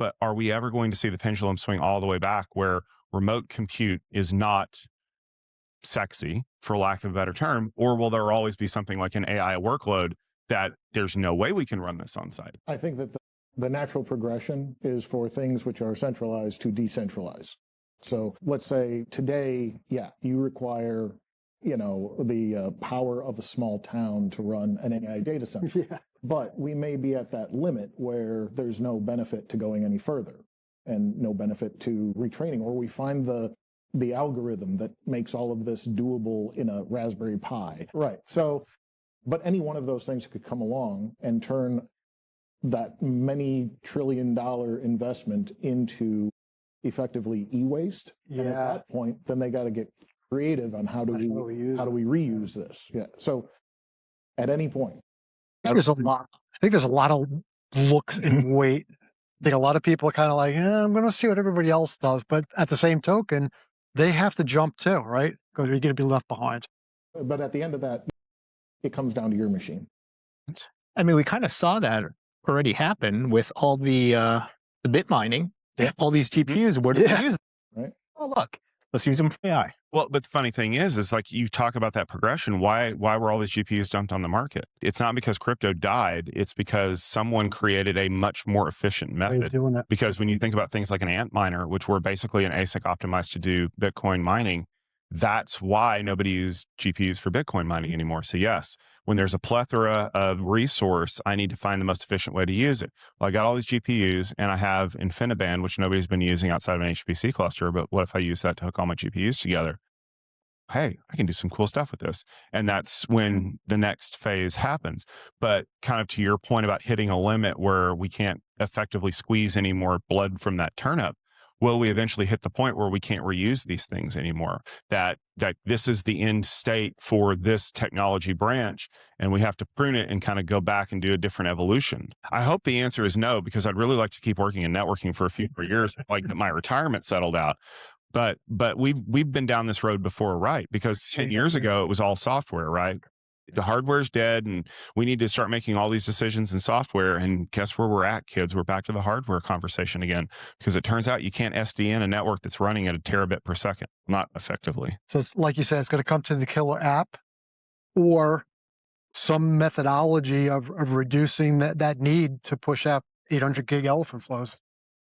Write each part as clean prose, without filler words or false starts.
but are we ever going to see the pendulum swing all the way back where remote compute is not sexy, for lack of a better term, or will there always be something like an AI workload that there's no way we can run this on site? I think that the natural progression is for things which are centralized to decentralize. So let's say today, yeah, you require, the power of a small town to run an AI data center. Yeah. But we may be at that limit where there's no benefit to going any further and no benefit to retraining, or we find the algorithm that makes all of this doable in a Raspberry Pi. Right. So, but any one of those things could come along and turn that many $trillion investment into effectively e-waste. Yeah. And at that point, then they got to get creative on how do we reuse this? Yeah. So at any point. There's a lot. I think there's a lot of looks and weight. I think a lot of people are kind of like, I'm going to see what everybody else does. But at the same token, they have to jump too, right? Because you're going to be left behind. But at the end of that, it comes down to your machine. I mean, we kind of saw that already happen with all the bit mining. Yeah. All these GPUs, where do we use them? Right. Oh, look, let's use them for AI. Well, but the funny thing is like you talk about that progression. Why were all these GPUs dumped on the market? It's not because crypto died. It's because someone created a much more efficient method. Doing that. Because when you think about things like an ant miner, which were basically an ASIC optimized to do Bitcoin mining, that's why nobody used GPUs for Bitcoin mining anymore. So yes, when there's a plethora of resource, I need to find the most efficient way to use it. Well, I got all these GPUs and I have InfiniBand, which nobody's been using outside of an HPC cluster. But what if I use that to hook all my GPUs together? Hey, I can do some cool stuff with this. And that's when the next phase happens. But kind of to your point about hitting a limit where we can't effectively squeeze any more blood from that turnip, will we eventually hit the point where we can't reuse these things anymore? That this is the end state for this technology branch, and we have to prune it and kind of go back and do a different evolution. I hope the answer is no, because I'd really like to keep working in networking for a few more years, like my retirement settled out. But we've been down this road before, right? Because 10 years ago, it was all software, right? The hardware's dead and we need to start making all these decisions in software. And guess where we're at, kids? We're back to the hardware conversation again, because it turns out you can't SDN a network that's running at a terabit per second, not effectively. So it's, like you said, it's going to come to the killer app or some methodology of reducing that need to push out 800 gig elephant flows.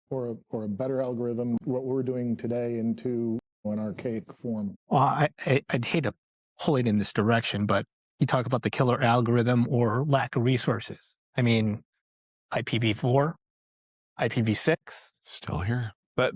Or a better algorithm, what we're doing today, into an archaic form. Well, I'd hate to pull it in this direction, but you talk about the killer algorithm or lack of resources. I mean, IPv4, IPv6. Still here. But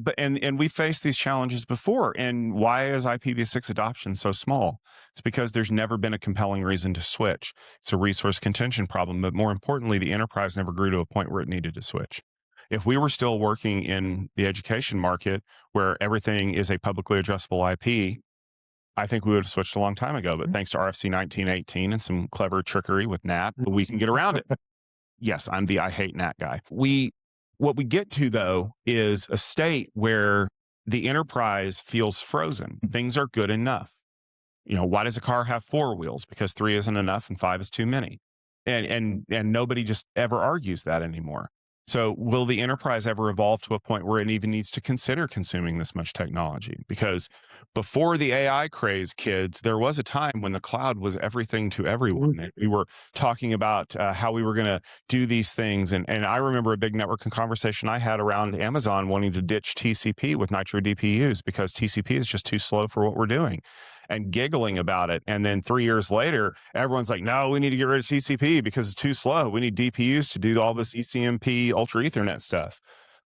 we faced these challenges before. And why is IPv6 adoption so small? It's because there's never been a compelling reason to switch. It's a resource contention problem. But more importantly, the enterprise never grew to a point where it needed to switch. If we were still working in the education market where everything is a publicly addressable IP, I think we would have switched a long time ago. But thanks to RFC 1918 and some clever trickery with NAT, we can get around it. Yes, I'm the I hate NAT guy. What we get to, though, is a state where the enterprise feels frozen. Things are good enough. Why does a car have 4 wheels? Because 3 isn't enough and 5 is too many. And nobody just ever argues that anymore. So will the enterprise ever evolve to a point where it even needs to consider consuming this much technology? Because before the AI craze, kids, there was a time when the cloud was everything to everyone. And we were talking about how we were going to do these things. And I remember a big networking conversation I had around Amazon wanting to ditch TCP with Nitro DPUs because TCP is just too slow for what we're doing, and giggling about it. And then 3 years later, everyone's like, no, we need to get rid of TCP because it's too slow. We need DPUs to do all this ECMP Ultra Ethernet stuff.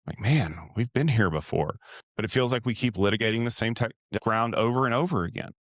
Like, man, we've been here before. But it feels like we keep litigating the same ground over and over again.